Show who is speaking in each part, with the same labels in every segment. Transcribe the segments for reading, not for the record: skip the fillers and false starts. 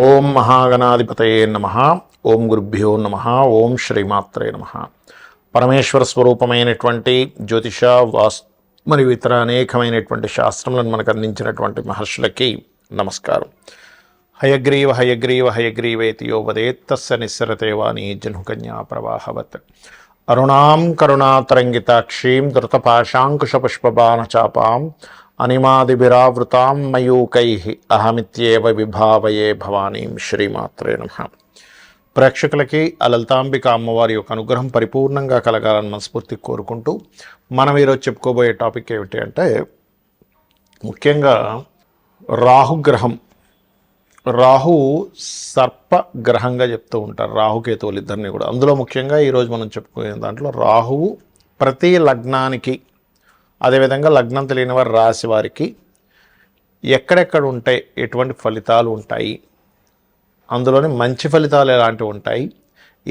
Speaker 1: ఓం మహాగణాధిపతయే నమః. ఓం గురుభ్యో నమః. ఓం శ్రీమాత్రే నమః. పరమేశ్వర స్వరూపమైనటువంటి జ్యోతిష మరియు ఇతర అనేకమైనటువంటి శాస్త్రములను మనకు అందించినటువంటి మహర్షులకి నమస్కారం. హయగ్రీవ హయగ్రీవ హయగ్రీవేతి యో వదేత్తస్య నిస్సరతే వాణి జహ్నుకన్యా ప్రవాహవత్. అరుణాం కరుణాతరంగితాక్షీం ధృతపాశాంకుశపుష్పబాణచాపాం అనిమాదిభిరావృతాం మయూకైః అహమిత్యేవ విభావయే భవానీం. శ్రీమాత్రే నమః. ప్రేక్షకులకి ఆ లలితాంబిక అమ్మవారి యొక్క అనుగ్రహం పరిపూర్ణంగా కలగాలని మనస్ఫూర్తి కోరుకుంటూ మనం ఈరోజు చెప్పుకోబోయే టాపిక్ ఏమిటి అంటే, ముఖ్యంగా రాహుగ్రహం. రాహు సర్పగ్రహంగా చెప్తూ ఉంటారు, రాహుకేతువులు ఇద్దరిని కూడా. అందులో ముఖ్యంగా ఈరోజు మనం చెప్పుకునే దాంట్లో రాహువు ప్రతి లగ్నానికి, అదేవిధంగా లగ్నం తెలియని వారి రాశి వారికి ఎక్కడెక్కడ ఉంటాయి, ఎటువంటి ఫలితాలు ఉంటాయి, అందులోని మంచి ఫలితాలు ఎలాంటివి ఉంటాయి,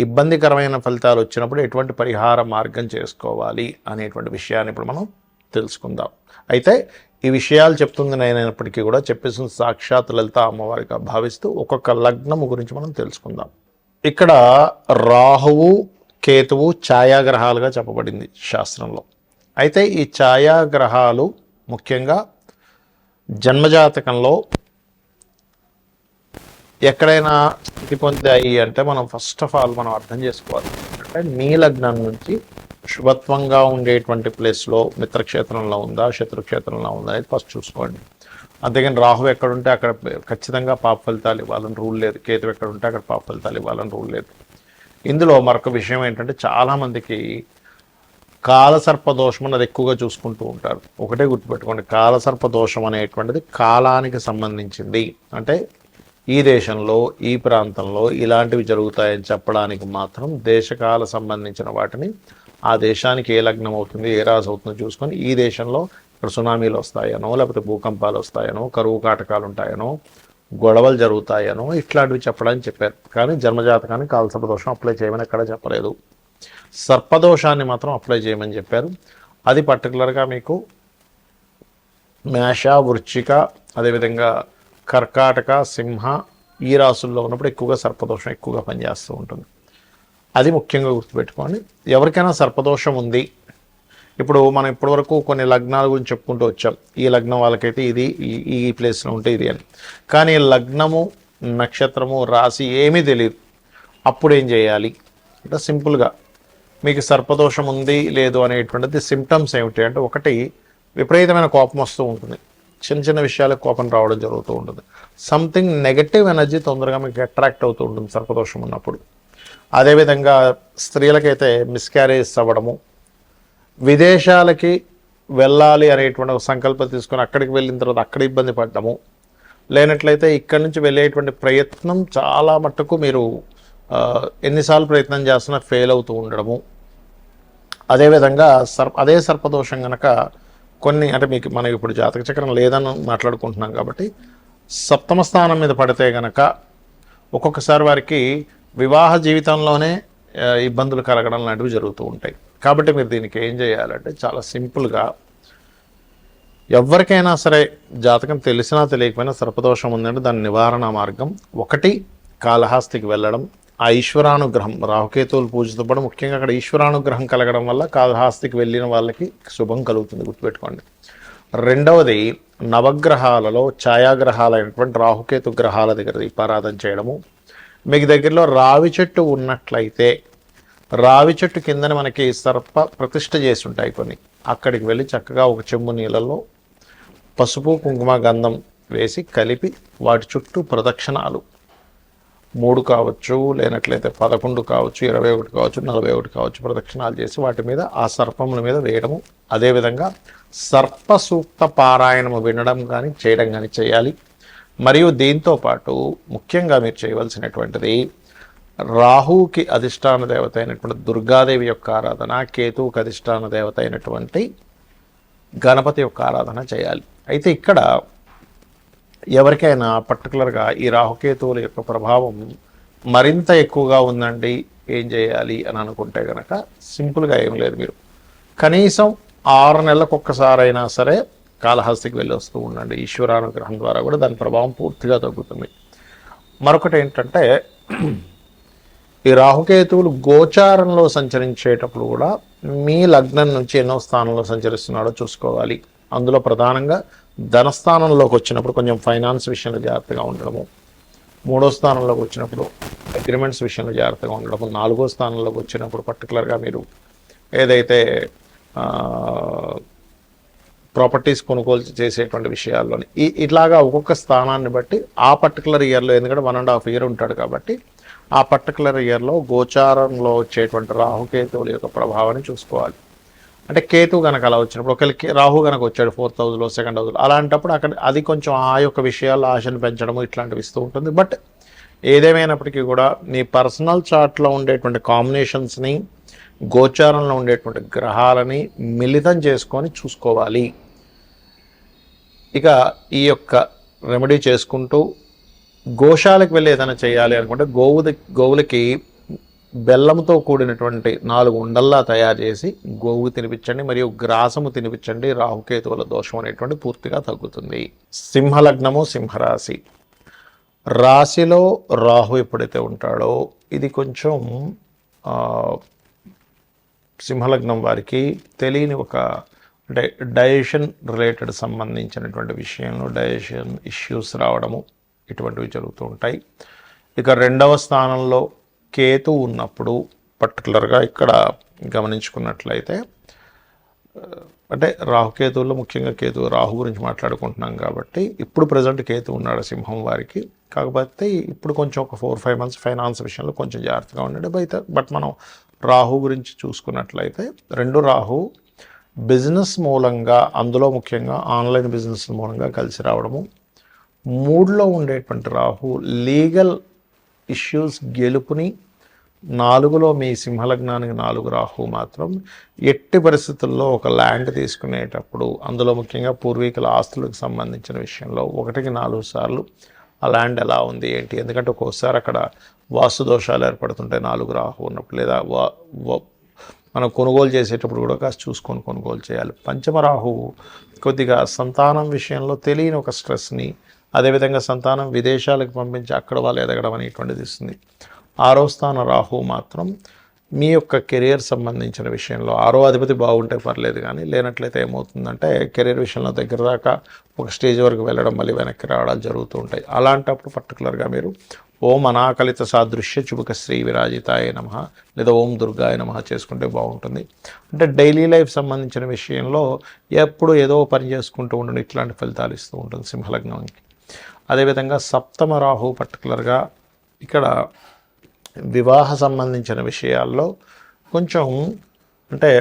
Speaker 1: ఇబ్బందికరమైన ఫలితాలు వచ్చినప్పుడు ఎటువంటి పరిహార మార్గం చేసుకోవాలి అనేటువంటి విషయాన్ని ఇప్పుడు మనం తెలుసుకుందాం. అయితే ఈ విషయాలు చెప్తుంది నేనైనప్పటికీ కూడా చెప్పేసిన సాక్షాత్ లలిత అమ్మవారిగా భావిస్తూ ఒక్కొక్క లగ్నము గురించి మనం తెలుసుకుందాం. ఇక్కడ రాహువు కేతువు ఛాయాగ్రహాలుగా చెప్పబడింది శాస్త్రంలో. అయితే ఈ ఛాయాగ్రహాలు ముఖ్యంగా జన్మజాతకంలో ఎక్కడైనా స్థితి పొందాయి అంటే మనం ఫస్ట్ ఆఫ్ ఆల్ మనం అర్థం చేసుకోవాలి అంటే, మీ లగ్నం నుంచి శుభత్వంగా ఉండేటువంటి ప్లేస్లో మిత్రక్షేత్రంలో ఉందా, శత్రుక్షేత్రంలో ఉందా అనేది ఫస్ట్ చూసుకోండి. అంతేగాని రాహు ఎక్కడుంటే అక్కడ ఖచ్చితంగా పాప ఫలితాలు ఇవ్వాలని రూల్ లేదు, కేతు ఎక్కడ ఉంటే అక్కడ పాప ఫలితాలు ఇవ్వాలని రూల్ లేదు. ఇందులో మరొక విషయం ఏంటంటే, చాలామందికి కాలసర్పదోషం అన్నది ఎక్కువగా చూసుకుంటూ ఉంటారు. ఒకటే గుర్తుపెట్టుకోండి, కాలసర్పదోషం అనేటువంటిది కాలానికి సంబంధించింది. అంటే ఈ దేశంలో ఈ ప్రాంతంలో ఇలాంటివి జరుగుతాయని చెప్పడానికి మాత్రం దేశకాల సంబంధించిన వాటిని ఆ దేశానికి ఏ లగ్నం అవుతుంది, ఏ రాశి అవుతుందో చూసుకొని, ఈ దేశంలో ఇక్కడ సునామీలు వస్తాయనో, లేకపోతే భూకంపాలు వస్తాయనో, కరువు కాటకాలు ఉంటాయనో, గొడవలు జరుగుతాయనో ఇట్లాంటివి చెప్పడానికి చెప్పారు. కానీ జన్మజాతకానికి కాలసర్పదోషం అప్లై చేయమని ఎక్కడ చెప్పలేదు. సర్పదోషాన్ని మాత్రం అప్లై చేయమని చెప్పారు. అది పర్టికులర్గా మీకు మేష, వృశ్చిక, అదేవిధంగా కర్కాటక, సింహ ఈ రాసుల్లో ఉన్నప్పుడు ఎక్కువగా సర్పదోషం ఎక్కువగా పనిచేస్తూ ఉంటుంది. అది ముఖ్యంగా గుర్తుపెట్టుకోండి. ఎవరికైనా సర్పదోషం ఉంది, ఇప్పుడు మనం ఇప్పటివరకు కొన్ని లగ్నాల గురించి చెప్పుకుంటూ వచ్చాం. ఈ లగ్నం వాళ్ళకైతే ఇది, ఈ ప్లేస్లో ఉంటే ఇది అని. కానీ లగ్నము, నక్షత్రము, రాశి ఏమీ తెలియదు. అప్పుడు ఏం చేయాలి అంటే, సింపుల్గా మీకు సర్పదోషం ఉంది లేదు అనేటువంటిది సిమ్టమ్స్ ఏమిటి అంటే, ఒకటి విపరీతమైన కోపం వస్తూ ఉంటుంది, చిన్న చిన్న విషయాలకు కోపం రావడం జరుగుతూ ఉంటుంది. సంథింగ్ నెగటివ్ ఎనర్జీ తొందరగా మీకు అట్రాక్ట్ అవుతూ ఉంటుంది సర్పదోషం ఉన్నప్పుడు. అదేవిధంగా స్త్రీలకైతే మిస్క్యారేజ్ అవ్వడము, విదేశాలకి వెళ్ళాలి అనేటువంటి ఒక సంకల్పం తీసుకొని అక్కడికి వెళ్ళిన తర్వాత అక్కడ ఇబ్బంది పడ్డము, లేనట్లయితే ఇక్కడి నుంచి వెళ్ళేటువంటి ప్రయత్నం చాలా మట్టుకు మీరు ఎన్నిసార్లు ప్రయత్నం చేస్తున్నా ఫెయిల్ అవుతూ ఉండడము. అదేవిధంగా అదే సర్పదోషం కనుక కొన్ని, అంటే మీకు మనం ఇప్పుడు జాతక చక్రం లేదని మాట్లాడుకుంటున్నాం కాబట్టి సప్తమ స్థానం మీద పడితే కనుక ఒక్కొక్కసారి వారికి వివాహ జీవితంలోనే ఇబ్బందులు కలగడం లాంటివి జరుగుతూ ఉంటాయి. కాబట్టి మీరు దీనికి ఏం చేయాలంటే, చాలా సింపుల్గా ఎవరికైనా సరే జాతకం తెలిసినా తెలియకపోయినా సర్పదోషం ఉందంటే దాని నివారణ మార్గం ఒకటి, కాళహస్తికి వెళ్ళడం. ఆ ఈశ్వరానుగ్రహం, రాహుకేతువులు పూజతో పాటు ముఖ్యంగా అక్కడ ఈశ్వరానుగ్రహం కలగడం వల్ల కాళహస్తికి వెళ్ళిన వాళ్ళకి శుభం కలుగుతుంది, గుర్తుపెట్టుకోండి. రెండవది, నవగ్రహాలలో ఛాయాగ్రహాలైనటువంటి రాహుకేతు గ్రహాల దగ్గర దీపారాధన చేయడము. మీకు దగ్గరలో రావి చెట్టు ఉన్నట్లయితే రావి చెట్టు కిందని మనకి సర్ప ప్రతిష్ఠ చేసి ఉంటాయి కొన్ని, అక్కడికి వెళ్ళి చక్కగా ఒక చెంబు నీళ్ళలో పసుపు, కుంకుమ, గంధం వేసి కలిపి వాటి చుట్టూ ప్రదక్షిణాలు 3 కావచ్చు, లేనట్లయితే 11 కావచ్చు, 21 కావచ్చు, 41 కావచ్చు ప్రదక్షిణాలు చేసి వాటి మీద ఆ సర్పముల మీద వేయడము. అదేవిధంగా సర్ప సూక్త పారాయణము వినడం కానీ చేయడం కానీ చేయాలి. మరియు దీంతో పాటు ముఖ్యంగా మీరు చేయవలసినటువంటిది, రాహువుకి అధిష్టాన దేవత అయినటువంటి దుర్గాదేవి యొక్క ఆరాధన, కేతువుకి అధిష్టాన దేవత అయినటువంటి గణపతి యొక్క ఆరాధన చేయాలి. అయితే ఇక్కడ ఎవరికైనా పర్టికులర్గా ఈ రాహుకేతువుల యొక్క ప్రభావం మరింత ఎక్కువగా ఉందండి, ఏం చేయాలి అని అనుకుంటే కనుక సింపుల్గా ఏం లేదు, మీరు కనీసం 6 నెలలకు ఒక్కసారైనా సరే కాళహస్తికి వెళ్ళి వస్తూ ఉండండి. ఈశ్వరానుగ్రహం ద్వారా కూడా దాని ప్రభావం పూర్తిగా తగ్గుతుంది. మరొకటి ఏంటంటే ఈ రాహుకేతువులు గోచారంలో సంచరించేటప్పుడు కూడా మీ లగ్నం నుంచి ఎన్నో స్థానంలో సంచరిస్తున్నాడో చూసుకోవాలి. అందులో ప్రధానంగా ధనస్థానంలోకి వచ్చినప్పుడు కొంచెం ఫైనాన్స్ విషయంలో జాగ్రత్తగా ఉండడము, 3వ స్థానంలోకి వచ్చినప్పుడు అగ్రిమెంట్స్ విషయంలో జాగ్రత్తగా ఉండడము, 4వ స్థానంలోకి వచ్చినప్పుడు పర్టికులర్గా మీరు ఏదైతే ప్రాపర్టీస్ కొనుగోలు చేసేటువంటి విషయాల్లోని ఇట్లాగా ఒక్కొక్క స్థానాన్ని బట్టి ఆ పర్టికులర్ ఇయర్లో, ఎందుకంటే 1.5 ఇయర్ ఉంటాడు కాబట్టి ఆ పర్టికులర్ ఇయర్లో గోచారంలో వచ్చేటువంటి రాహుకేతువుల యొక్క ప్రభావాన్ని చూసుకోవాలి. అంటే కేతువు కనుక అలా వచ్చినప్పుడు ఒకరికి రాహు కనుక వచ్చాడు 4th హౌస్లో, 2nd హౌస్లో, అలాంటప్పుడు అక్కడ అది కొంచెం ఆ యొక్క విషయాల్లో ఆశను పెంచడము ఇట్లాంటివి ఇస్తూ ఉంటుంది. బట్ ఏదేమైనప్పటికీ కూడా మీ పర్సనల్ చార్ట్లో ఉండేటువంటి కాంబినేషన్స్ని, గోచారంలో ఉండేటువంటి గ్రహాలని మిళితం చేసుకొని చూసుకోవాలి. ఇక ఈ యొక్క రెమెడీ చేసుకుంటూ గోశాలకు వెళ్ళి ఏదైనా చేయాలి అనుకుంటే గోవులకి బెల్లంతో కూడినటువంటి 4 ఉండల్లా తయారు చేసి గోవు తినిపించండి, మరియు గ్రాసము తినిపించండి. రాహుకేతువుల దోషం అనేటువంటి పూర్తిగా తగ్గుతుంది. సింహలగ్నము, సింహరాశి. రాశిలో రాహు ఎప్పుడైతే ఉంటాడో ఇది కొంచెం సింహలగ్నం వారికి తెలియని ఒక అంటే డైజెషన్ రిలేటెడ్ సంబంధించినటువంటి విషయంలో డైజెషన్ ఇష్యూస్ రావడము ఇటువంటివి జరుగుతూ ఉంటాయి. ఇక 2వ స్థానంలో కేతు ఉన్నప్పుడు పర్టికులర్గా ఇక్కడ గమనించుకున్నట్లయితే అంటే రాహుకేతువుల్లో ముఖ్యంగా రాహు గురించి మాట్లాడుకుంటున్నాం కాబట్టి ఇప్పుడు ప్రజెంట్ కేతు ఉన్నాడు సింహం వారికి. కాకపోతే ఇప్పుడు కొంచెం ఒక 4-5 మంత్స్ ఫైనాన్స్ విషయంలో కొంచెం జాగ్రత్తగా ఉండండి. బట్ మనం రాహు గురించి చూసుకున్నట్లయితే 2 రాహు బిజినెస్ మూలంగా, అందులో ముఖ్యంగా ఆన్లైన్ బిజినెస్ మూలంగా కలిసి రావడము, 3లో ఉండేటువంటి రాహు లీగల్ ఇష్యూస్ గెలుపుని, 4లో మీ సింహలగ్నానికి 4 రాహు మాత్రం ఎట్టి పరిస్థితుల్లో ఒక ల్యాండ్ తీసుకునేటప్పుడు, అందులో ముఖ్యంగా పూర్వీకుల ఆస్తులకు సంబంధించిన విషయంలో 1కి 4 సార్లు ఆ ల్యాండ్ ఎలా ఉంది ఏంటి, ఎందుకంటే ఒక్కోసారి అక్కడ వాస్తు దోషాలు ఏర్పడుతుంటాయి 4 రాహు ఉన్నప్పుడు, లేదా మనం కొనుగోలు చేసేటప్పుడు కూడా కాస్త చూసుకొని కొనుగోలు చేయాలి. 5వ రాహువు కొద్దిగా సంతానం విషయంలో తెలియని ఒక స్ట్రెస్ని, అదేవిధంగా సంతానం విదేశాలకు పంపించి అక్కడ వాళ్ళు ఎదగడం అనేటువంటిది ఇస్తుంది. 6వ స్థాన రాహువు మాత్రం మీ యొక్క కెరియర్ సంబంధించిన విషయంలో, 6వ అధిపతి బాగుంటే పర్లేదు, కానీ లేనట్లయితే ఏమవుతుందంటే కెరీర్ విషయంలో దగ్గర దాకా ఒక స్టేజ్ వరకు వెళ్ళడం మళ్ళీ వెనక్కి రావడాలు జరుగుతూ ఉంటాయి. అలాంటప్పుడు పర్టికులర్గా మీరు ఓం అనాకలిత సాదృశ్య చుబుక శ్రీ విరాజితాయ నమః లేదా ఓం దుర్గాయ నమః చేసుకుంటే బాగుంటుంది. అంటే డైలీ లైఫ్ సంబంధించిన విషయంలో ఎప్పుడు ఏదో పని చేసుకుంటూ ఉండడం ఇట్లాంటి ఫలితాలు ఇస్తూ ఉంటుంది సింహలగ్నానికి. అదేవిధంగా 7వ రాహు పర్టికులర్గా ఇక్కడ వివాహ సంబంధించిన విషయాల్లో కొంచెం అంటే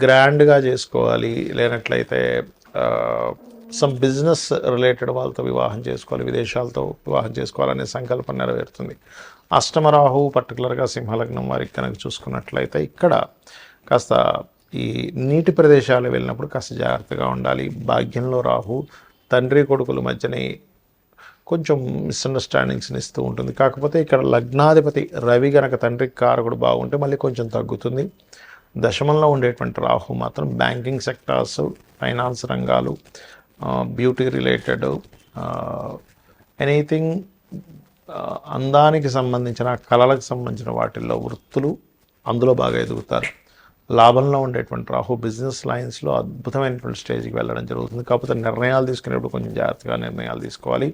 Speaker 1: గ్రాండ్గా చేసుకోవాలి, లేనట్లయితే సమ్ బిజినెస్ రిలేటెడ్ వాళ్ళతో వివాహం చేసుకోవాలి, విదేశాలతో వివాహం చేసుకోవాలనే సంకల్పం నెరవేరుతుంది. 8వ రాహు పర్టికులర్గా సింహలగ్నం వారికి కనుక చూసుకున్నట్లయితే ఇక్కడ కాస్త ఈ నీటి ప్రదేశాలు వెళ్ళినప్పుడు కాస్త జాగ్రత్తగా ఉండాలి. భాగ్యంలో రాహు తండ్రి కొడుకుల మధ్యని కొంచెం మిస్అండర్స్టాండింగ్స్ని ఇస్తూ ఉంటుంది. కాకపోతే ఇక్కడ లగ్నాధిపతి రవి గనక తండ్రికి కారకుడు బాగుంటే మళ్ళీ కొంచెం తగ్గుతుంది. దశమంలో ఉండేటువంటి రాహు మాత్రం బ్యాంకింగ్ సెక్టార్స్, ఫైనాన్స్ రంగాలు, బ్యూటీ రిలేటెడ్ ఎనీథింగ్ అందానికి సంబంధించిన, కళలకు సంబంధించిన వాటిల్లో వృత్తులు అందులో బాగా ఎదుగుతారు. లాభంలో ఉండేటువంటి రాహు బిజినెస్ లైన్స్లో అద్భుతమైనటువంటి స్టేజ్కి వెళ్ళడం జరుగుతుంది. కాకపోతే నిర్ణయాలు తీసుకునేప్పుడు కొంచెం జాగ్రత్తగా నిర్ణయాలు తీసుకోవాలి.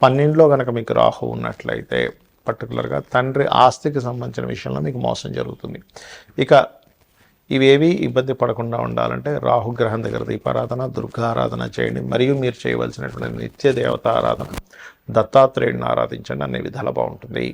Speaker 1: 12లో కనుక మీకు రాహు ఉన్నట్లయితే పర్టికులర్గా తండ్రి ఆస్తికి సంబంధించిన విషయంలో మీకు మోసం జరుగుతుంది. ఇక ఇవేవి ఇబ్బంది పడకుండా ఉండాలంటే రాహుగ్రహం దగ్గర దీపారాధన, దుర్గారాధన చేయండి. మరియు మీరు చేయవలసినటువంటి నిత్య దేవత ఆరాధన, దత్తాత్రేయుడిని ఆరాధించండి, అనే విధాలు బాగుంటుంది.